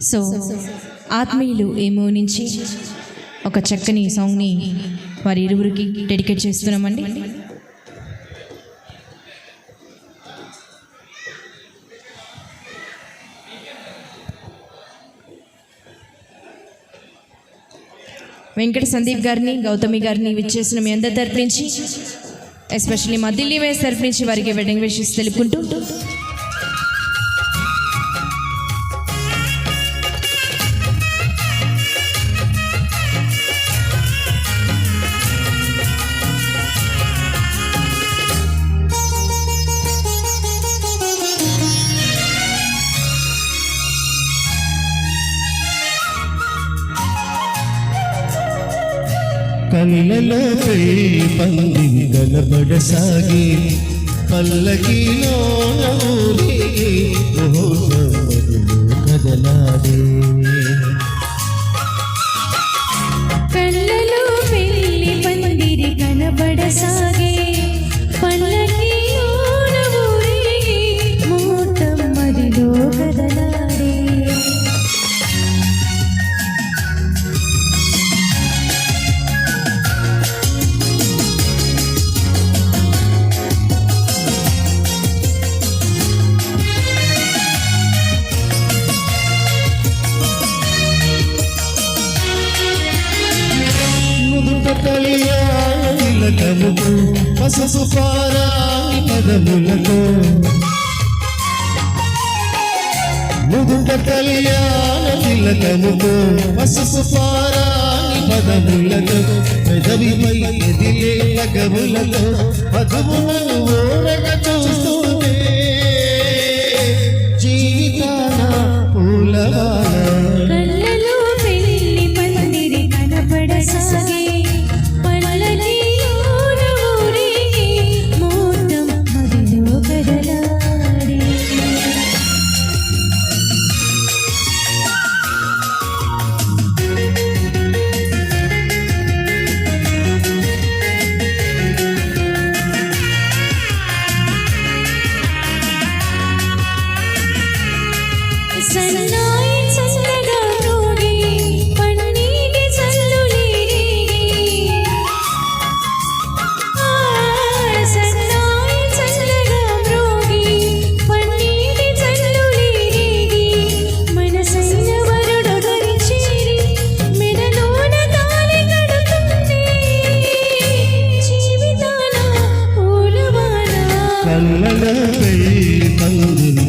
So ఆత్మీయులు ఏమో నుంచి ఒక చక్కని సాంగ్ని వారి ఇరువురికి డెడికేట్ చేస్తున్నామండి. వెంకట సందీప్ గారిని, గౌతమి గారిని విచ్చేసిన మీ అందరి తరపు నుంచి, ఎస్పెషల్లీ మా ఢిల్లీ వేస్ తరపు నుంచి వారికి వెడ్డింగ్ విషెస్ తెలుపుకుంటూ కళ్ళలో పందిని కనబడసాగి పల్లకిలో ఊరేగి కదలాడే. కళ్ళలో పెళ్లి పందిరి కనబడసాగే పల్లకిలో ఊరేగి ముహూర్తం మదిలో కదలాడే. కళ్యాణముకు పసుపు పారాని పదములతో, ముదుట కళ్యాణముకు పసుపు పారాని పదములతో, పెదవిపై ఎదిలే లగములతో వధువులను ఓరగ చూస్తుంటే జీవితాన పూలవాన. కళ్ళలో పెళ్లి పందిరి కనబడసాగే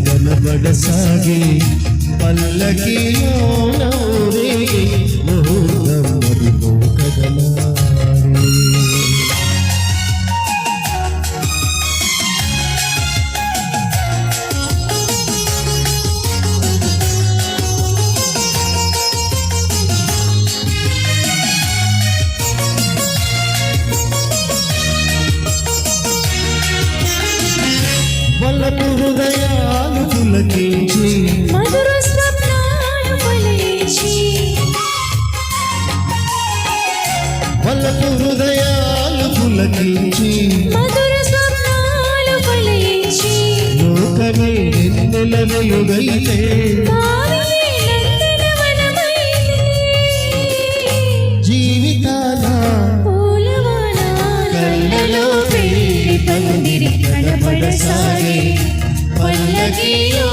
కనబడసాగి పల్లకిలో ఊరేగి ముహూర్తం మదిలో కదలాడే. వలపు హృదయాలు పులకించి మధుర స్వప్నాలు ఫలించి, వలపు హృదయాలు పులకించి మధుర స్వప్నాలు ఫలించి, లోకమే ఎన్నెల వెలుగైతే జీవితాన పూలవాన. కళ్ళలో పెళ్లి పందిరి కనబడసాగే పల్లకిలో